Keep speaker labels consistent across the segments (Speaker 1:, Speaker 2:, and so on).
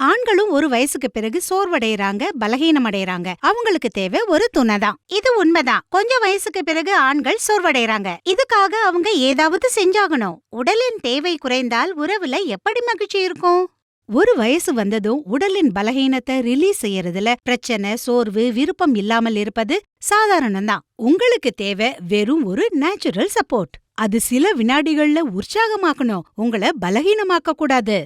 Speaker 1: ஆண்களும் ஒரு வயசுக்கு பிறகு சோர்வடைறாங்க, பலகீனம் அடைறாங்க. அவங்களுக்கு தேவை ஒரு துணைதான். இது உண்மைதான். கொஞ்சம் வயசுக்கு பிறகு ஆண்கள் சோர்வடைறாங்க. இதுக்காக அவங்க ஏதாவது செஞ்சாகணும். உடலின் தேவை குறைந்தால் உறவுல எப்படி மகிழ்ச்சி இருக்கும்? ஒரு வயசு வந்ததும் உடலின் பலகீனத்தை ரிலீஸ் செய்யறதுல பிரச்சனை, சோர்வு, விருப்பம் இல்லாமல் இருப்பது சாதாரணம்தான். உங்களுக்கு தேவை வெறும் ஒரு நேச்சுரல் சப்போர்ட். அது சில வினாடிகள்ல உற்சாகமாக்கணும், உங்களை பலகீனமாக்க கூடாது.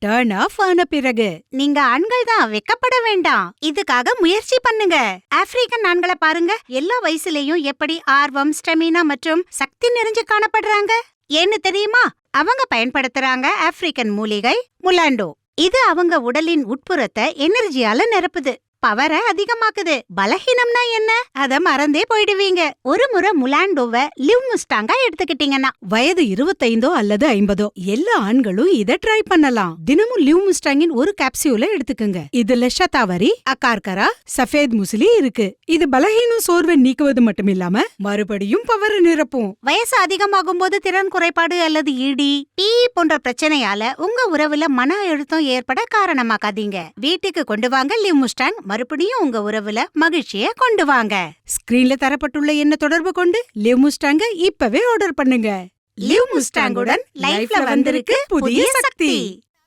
Speaker 1: டர்ன் ஆஃப் ஆன பிறகு நீங்க ஆண்கள் தான், வெக்கப்பட வேண்டாம். இதுக்காக முயற்சி பண்ணுங்க. ஆப்பிரிக்கன் ஆண்களை பாருங்க, எல்லா வயசுலயும் எப்படி ஆர்வம், ஸ்டெமினா மற்றும் சக்தி நிறைஞ்சு காணப்படுறாங்க. ஏன்னு தெரியுமா? அவங்க பயன்படுத்துறாங்க ஆப்பிரிக்கன் மூலிகை முலாண்டோ. இது அவங்க உடலின் உட்புறத்தை எனர்ஜியால நிரப்புது, பவரை அதிகமாக்குது. பலகீனம்னா என்ன? அத மறந்தே போயிடுவீங்க. ஒரு முறை முலாண்டோவை லிவ் முஸ்டாங்கா எடுத்துக்கிட்டீங்கன்னா, வயது 25 அல்லது 50 எல்லா ஆண்களும் இத ட்ரை பண்ணலாம். தினமும் லிவ் முஸ்டாங்கின் ஒரு கேப்சியூலை எடுத்துக்குங்க. இதுல ஷதாவரி, அகார்கரா, சஃபேத் முஸ்லி இருக்கு. இது பலகீனம், சோர்வை நீக்குவது மட்டுமில்லாம மறுபடியும் பவரை நிரப்பும். வயசு அதிகமாகும் போது திறன் குறைபாடு அல்லது இடி, டீ போன்ற பிரச்சனையால உங்க உறவுல மன அழுத்தம் ஏற்பட காரணமாக்காதீங்க. வீட்டுக்கு கொண்டு வாங்க லிவ் முஸ்டாங். மறுபடியும் உங்க உறவுல மகிழ்ச்சிய கொண்டு வாங்க. ஸ்கிரீன்ல தரப்பட்டுள்ள எண்ணை தொடர்பு கொண்டு லிவ் முஸ்டாங்க இப்பவே ஆர்டர் பண்ணுங்க. லிவ் முஸ்டாங்குடன் லைஃப்ல வந்திருக்கு புதிய சக்தி.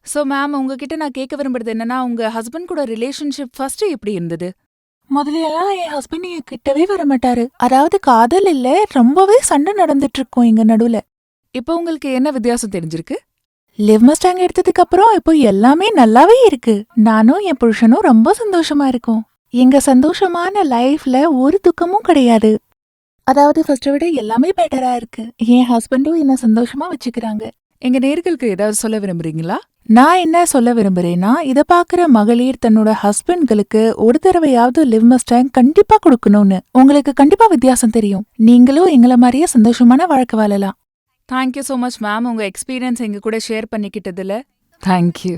Speaker 2: சோ மேம், உங்ககிட்ட நான் கேட்க விரும்புறது என்னன்னா, உங்க ஹஸ்பண்ட் கூட ரிலேஷன்ஷிப் ஃபர்ஸ்ட் எப்படி இருந்தது?
Speaker 3: முதலையெல்லாம் என் ஹஸ்பண்ட் என் கிட்டவே வர மாட்டாரு. அதாவது காதல் இல்ல, ரொம்பவே சண்டை நடந்துட்டு இருக்கோம் எங்க நடுவுல.
Speaker 2: இப்போ உங்களுக்கு என்ன வித்தியாசம் தெரிஞ்சிருக்கு?
Speaker 3: லிவ் மஸ்டாங் எடுத்ததுக்கு அப்புறம் இப்போ எல்லாமே நல்லாவே இருக்கு. நானும் என் புருஷனும் ரொம்ப சந்தோஷமா இருக்கோம். எங்க சந்தோஷமான லைஃப்ல ஒரு துக்கமும் கிடையாது. அதாவது ஃபர்ஸ்ட விட எல்லாமே பெட்டரா இருக்கு. என் ஹஸ்பண்டும் என்ன சந்தோஷமா வச்சுக்கிறாங்க.
Speaker 2: எங்க நேர்களுக்கு ஏதாவது சொல்ல விரும்புறீங்களா?
Speaker 3: நான் என்ன சொல்ல விரும்புறேன்னா, இத பாக்குற மகளிர் தன்னோட ஹஸ்பண்ட்களுக்கு ஒரு தடவையாவது லிவ் மஸ்டாங் கண்டிப்பா கொடுக்கணும்னு. உங்களுக்கு கண்டிப்பா வித்தியாசம் தெரியும். நீங்களும் எங்களை மாதிரியே சந்தோஷமான வாழ்க்கை வாழலாம்.
Speaker 2: தேங்க்யூ ஸோ மச் மேம், உங்க எக்ஸ்பீரியன்ஸ் எங்க கூட ஷேர் பண்ணிக்கிட்டதுல. தேங்க்யூ.